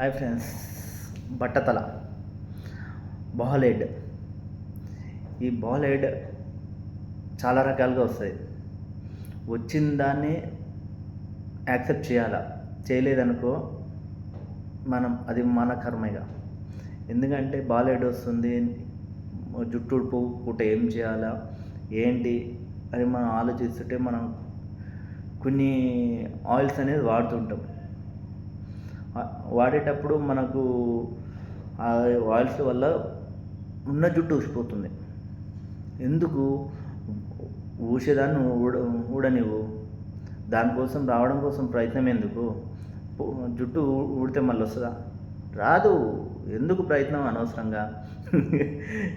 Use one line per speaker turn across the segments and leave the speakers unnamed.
Hi friends, బట్టతల ball head. ఈ ball head చాలా రకాలుగా వస్తాయి. వచ్చిన దాన్ని యాక్సెప్ట్ చేయాలా, చేయలేదనుకో మనం అది మన కర్మగా. ఎందుకంటే బాల్ హెడ్ వస్తుంది, జుట్టు ఊడిపోకుంట ఏం చేయాలా ఏంటి అని మనం ఆలోచిస్తుంటే మనం కొన్ని ఆయిల్స్ అనేది వాడుతుంటాం. వాడేటప్పుడు మనకు ఆ ఆయిల్స్ వల్ల ఉన్న జుట్టు ఊసిపోతుంది. ఎందుకు ఊసేదాన్ని ఊడనివ్వు, దానికోసం రావడం కోసం ప్రయత్నం ఎందుకు? జుట్టు ఊడితే మళ్ళీ వస్తుందా? రాదు. ఎందుకు ప్రయత్నం అనవసరంగా?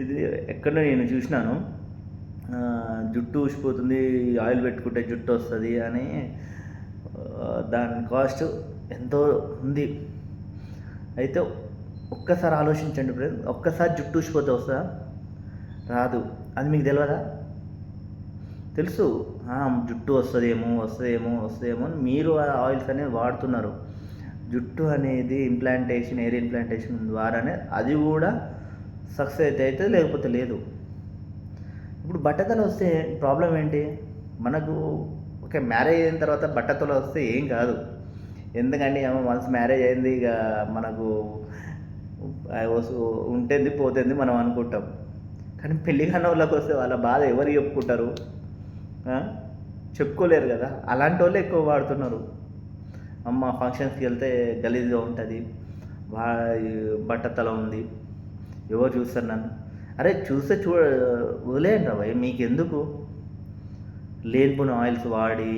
ఇది ఎక్కడో నేను చూసినాను, జుట్టు ఊసిపోతుంది, ఆయిల్ పెట్టుకుంటే జుట్టు వస్తుంది అని. దాని కాస్ట్ ఎంతో ఉంది. అయితే ఒక్కసారి ఆలోచించండి ఫ్రెండ్స్, ఒక్కసారి జుట్టు ఊసిపోతే వస్తుందా? రాదు. అది మీకు తెలియదా? తెలుసు, జుట్టు వస్తుందేమో అని మీరు ఆ ఆయిల్స్ అనేది వాడుతున్నారు. జుట్టు అనేది ఎయిర్ ఇంప్లాంటేషన్ ద్వారానే అది కూడా సక్సెస్ అయితే లేకపోతే లేదు. ఇప్పుడు బట్టతల వస్తే ప్రాబ్లం ఏంటి? మనకు మ్యారేజ్ అయిన తర్వాత బట్టతల వస్తే ఏం కాదు. ఎందుకంటే వన్స్ మ్యారేజ్ అయింది, ఇక మనకు ఉంటుంది పోతుంది మనం అనుకుంటాం. కానీ పెళ్ళి కాని వాళ్ళకి వస్తే వాళ్ళ బాధ ఎవరు చెప్పుకుంటారు? చెప్పుకోలేరు కదా. అలాంటి వాళ్ళే ఎక్కువ వాడుతున్నారు. అమ్మ ఫంక్షన్స్కి వెళ్తే గలీజ్గా ఉంటుంది, బట్టతల ఉంది, ఎవరు చూస్తారు నన్ను? అరే చూస్తే వదిలేయండి రా భయ్, మీకెందుకు? లేనిపోని ఆయిల్స్ వాడి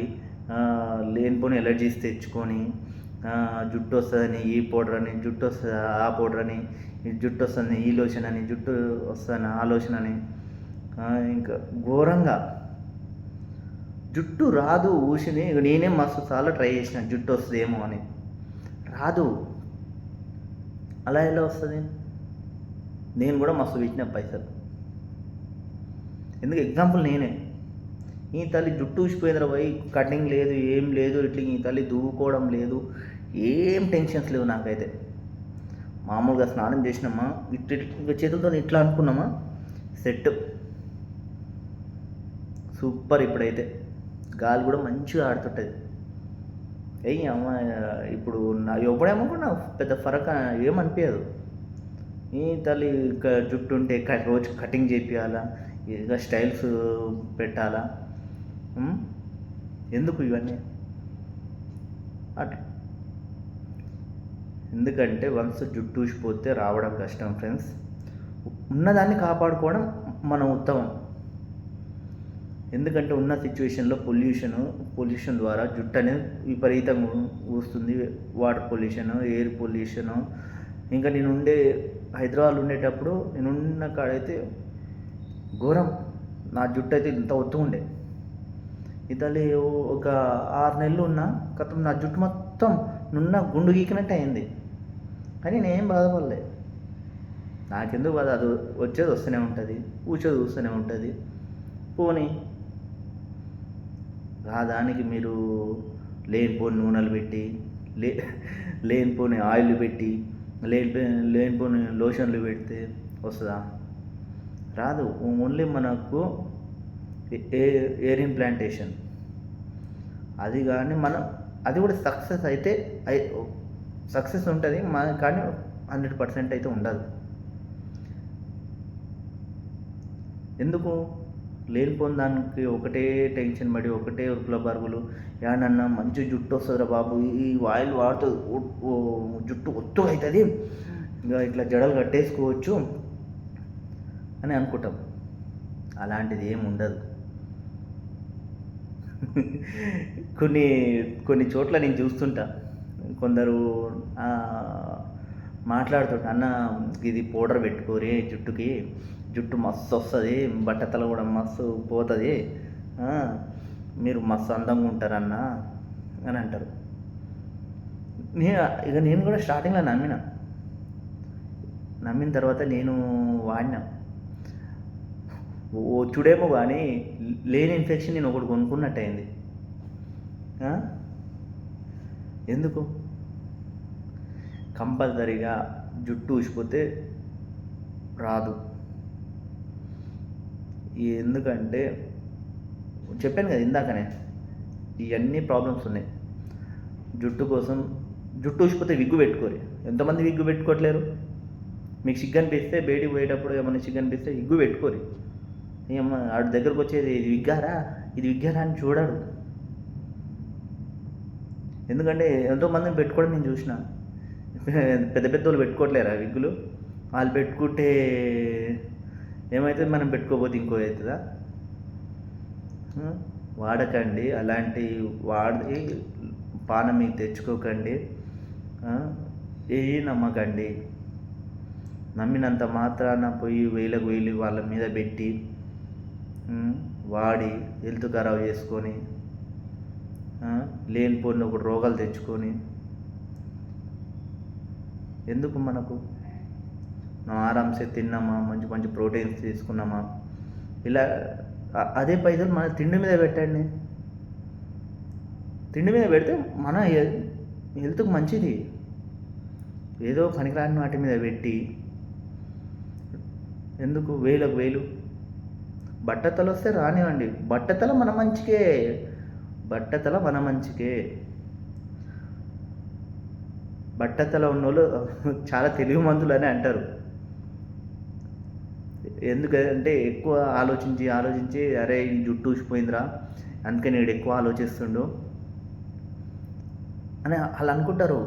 లేనిపోని ఎలర్జీస్ తెచ్చుకొని జుట్టు వస్తుందని ఈ పౌడర్ అని, జుట్టు వస్తుంది ఆ పౌడర్ అని, జుట్టు వస్తుంది ఈ లోషన్ అని, జుట్టు వస్తుందని ఆ లోషన్ అని, ఇంకా ఘోరంగా జుట్టు రాదు. ఊసిని నేనే మస్తు చాలా ట్రై చేసిన జుట్టు వస్తుందేమో అని, రాదు. అలా ఎలా వస్తుంది? నేను కూడా మస్తు పెట్టిన పైసలు. ఎందుకు? ఎగ్జాంపుల్ నేనే. ఈ తల్లి జుట్టు ఊసిపోయిందిరా పోయి, కటింగ్ లేదు, ఏం లేదు, ఇట్లా ఈ తల్లి దువ్వుకోవడం లేదు, ఏం టెన్షన్స్ లేవు నాకైతే. మామూలుగా స్నానం చేసినామా, ఇట్లా చేతులతో ఇట్లా అనుకున్నామా, సెట్ సూపర్. ఇప్పుడైతే గాలి కూడా మంచిగా ఆడుతుంటుంది. అమ్మ ఇప్పుడు ఎప్పుడేమో కూడా పెద్ద ఫరక్ ఏమనిపించదు. ఈ తల్లి జుట్టు ఉంటే రోజు కటింగ్ చేయించాలా, ఇక స్టైల్స్ పెట్టాలా? ఎందుకు ఇవన్నీ? అట్లా. ఎందుకంటే వన్స్ జుట్టు ఊసిపోతే రావడం కష్టం ఫ్రెండ్స్. ఉన్నదాన్ని కాపాడుకోవడం మన ఉత్తమం. ఎందుకంటే ఉన్న సిచ్యువేషన్లో పొల్యూషన్ ద్వారా జుట్టు అనేది విపరీతంగా వస్తుంది. Water pollution, air pollution. ఇంకా నేను హైదరాబాద్లో ఉండేటప్పుడు నేనున్న కాడైతే ఘోరం. నా జుట్టు అయితే ఇంత ఒత్తు ఉండే. ఇతలి ఒక 6 నెలలు ఉన్నా కథం నా జుట్టు మొత్తం నున్న గుండు గీకినట్టు అయింది. కానీ నేనేం బాధపడలే. నాకెందుకు బాధ? అది వచ్చేది వస్తూనే ఉంటుంది, కూర్చోది వస్తూనే ఉంటుంది. పోనీ దానికి మీరు లేనిపోని నూనెలు పెట్టి, లేనిపోని ఆయిల్ పెట్టి, లేనిపోని లోషన్లు పెడితే వస్తుందా? రాదు. ఓన్లీ మనకు ఎయిర్ ఇంప్లాంటేషన్ అది. కానీ మనం అది కూడా సక్సెస్ అయితే సక్సెస్ ఉంటుంది, కానీ 100% అయితే ఉండదు. ఎందుకు? లేనిపోని దానికి ఒకటే టెన్షన్ పడి, ఒకటే ఉరుకుల బరుగులు. ఏడన్నా మంచి జుట్టు వస్తుందిరా బాబు, ఈ ఆయిల్ వాడుతూ జుట్టు ఒత్తుగా అవుతుంది, ఇంకా ఇట్లా జడలు కట్టేసుకోవచ్చు అని అనుకుంటాం. అలాంటిది ఏమి ఉండదు. కొన్ని చోట్ల నేను చూస్తుంటా, కొందరు మాట్లాడుతుంటా, అన్న ఇది పౌడర్ పెట్టుకోరే జుట్టుకి, జుట్టు మస్తు వస్తుంది, బట్టతల కూడా మస్తు పోతుంది, మీరు మస్తు అందంగా ఉంటారన్న అని అంటారు. నేను కూడా స్టార్టింగ్లో నమ్మిన తర్వాత నేను వాడినా. చూడేమో కానీ లేని ఇన్ఫెక్షన్ నేను ఒకటి కొనుక్కున్నట్టు అయింది. ఎందుకు? కంపల్సరీగా జుట్టు ఊసిపోతే రాదు. ఎందుకంటే చెప్పాను కదా ఇందాకనే, ఇవన్నీ ప్రాబ్లమ్స్ ఉన్నాయి. జుట్టు కోసం జుట్టు ఊసిపోతే విగ్గు పెట్టుకోరు. ఎంతమంది విగ్గు పెట్టుకోవట్లేరు? మీకు సిగ్గు అనిపిస్తే బయటికి పోయేటప్పుడు ఏమైనా సిగ్గు అనిపిస్తే విగ్గు పెట్టుకోరు. ఏమన్నా ఆడి దగ్గరకు వచ్చేది ఇది విగ్గారా అని చూడడు. ఎందుకంటే ఎంతోమందిని పెట్టుకోవడం నేను చూసిన. పెద్ద పెద్ద వాళ్ళు పెట్టుకోవట్లేరా విగ్గులు? వాళ్ళు పెట్టుకుంటే ఏమైతే మనం పెట్టుకోకపోతే ఇంకో అవుతుందా? వాడకండి అలాంటి వాడి పానం మీకు తెచ్చుకోకండి. నమ్మకండి. నమ్మినంత మాత్రాన పోయి వేలకు వేలు వాళ్ళ మీద పెట్టి వాడి హెల్త్ ఖరాబ్ చేసుకొని లేనిపోయిన ఒక రోగాలు తెచ్చుకొని ఎందుకు మనకు? మనం ఆరామ్సే తిన్నామా, మంచి మంచి ప్రోటీన్స్ తీసుకున్నామా, ఇలా అదే పైసలు మన తిండి మీద పెట్టండి. తిండి మీద పెడితే మన హెల్త్కి మంచిది. ఏదో పనికిరాని వాటి మీద పెట్టి ఎందుకు వేలకు వేలు? బట్టతలు వస్తే రానివ్వండి, బట్టతల మన మంచికే. బట్టతల ఉన్నోళ్ళు చాలా తెలివిమంతులు అని అంటారు. ఎందుకంటే ఎక్కువ ఆలోచించి అరే ఈ జుట్టు ఊసిపోయిందిరా అందుకే నేను ఎక్కువ ఆలోచిస్తుండు అని వాళ్ళు అనుకుంటారు.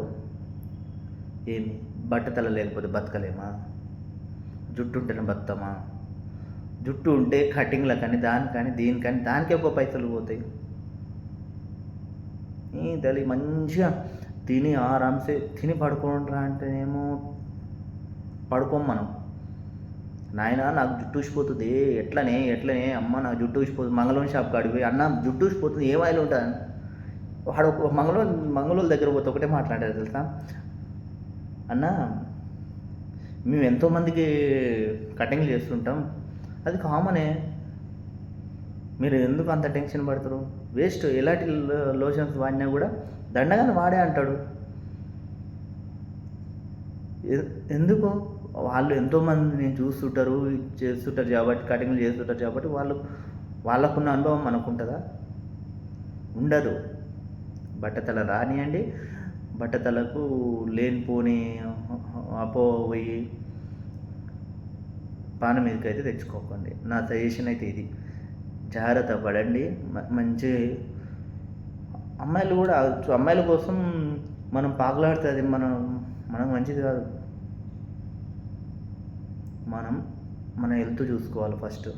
ఏమి బట్టతల లేకపోతే బతకలేమా? జుట్టు ఉంటేనే బతుకమా? జుట్టు ఉంటే కటింగ్ల కానీ దీనికని దానికే ఒక పైసలు పోతాయి. తల్లి మంచిగా తిని ఆరామ్సే తిని పడుకోండిరా అంటేనేమో పడుకోం మనం. నాయన నాకు జుట్టు ఊసిపోతుంది ఎట్లనే అమ్మ నాకు జుట్టు ఊసిపోతుంది. మంగళం షాప్ కాడికి పోయి అన్న జుట్టు ఊసిపోతుంది ఏం ఆయిల్ ఉంటుంది వాడు మంగళూరు దగ్గర పోతే ఒకటే మాట్లాడారు తెలుసా, అన్న మేము ఎంతోమందికి కటింగ్లు చేస్తుంటాం, అది కామనే, మీరు ఎందుకు అంత టెన్షన్ పడతారు? వేస్ట్. ఎలాంటి లోషన్స్ వాడినా కూడా దండగానే వాడే అంటాడు. ఎందుకు? వాళ్ళు ఎంతోమంది నేను చూస్తుంటారు చేస్తుంటారు కాబట్టి, కటింగ్లు చేస్తుంటారు కాబట్టి వాళ్ళకున్న అనుభవం మనకుంటుందా? ఉండదు. బట్టతల రానియండి. బట్టతలకు లేనిపోని పోయి పానం మీదకి అయితే తెచ్చుకోకండి. నా సజెషన్ అయితే ఇది. జాగ్రత్త పడండి. మంచి అమ్మాయిలు కూడా అమ్మాయిల కోసం మనం పాకులాడితే అది మనకు మంచిది కాదు. మన హెల్త్ చూసుకోవాలి ఫస్ట్.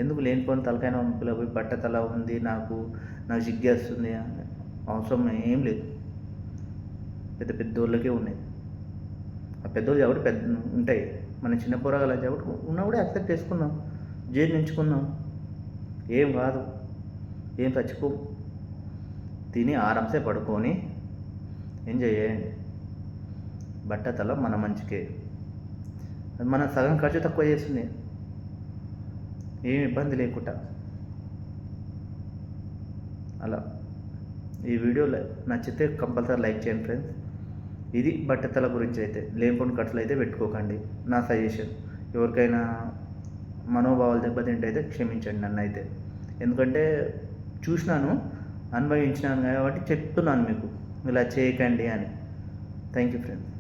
ఎందుకు లేనిపోయిన తలకైనా వంపులో పోయి బట్టతల ఉంది నాకు సిగ్గేస్తుంది అవసరం ఏం లేదు. పెద్ద పెద్దోళ్ళకే ఉన్నాయి. ఆ పెద్దోళ్ళు కాబట్టి ఉంటాయి. మన చిన్న పోరగాలు కాబట్టి ఉన్నా కూడా యాక్సెప్ట్ చేసుకున్నాం, జీర్ణించుకున్నాం. ఏం కాదు, ఏం చచ్చిపో. తిని ఆరాంసే పడుకొని ఎంజాయ్ చేయండి. బట్టతల మన మంచికే. మన సగం ఖర్చు తక్కువ చేస్తుంది, ఏమి ఇబ్బంది లేకుండా. అలా ఈ వీడియో నచ్చితే కంపల్సరీ లైక్ చేయండి ఫ్రెండ్స్. ఇది బట్టతల గురించి అయితే. లేనిపోని ఖర్చులు అయితే పెట్టుకోకండి, నా సజెషన్. ఎవరికైనా మనోభావాలు దెబ్బతింటైతే క్షమించండి నన్ను అయితే. ఎందుకంటే చూసినాను, అనుభవించినాను కాబట్టి చెప్తున్నాను మీకు ఇలా చేయకండి అని. Thank you friends.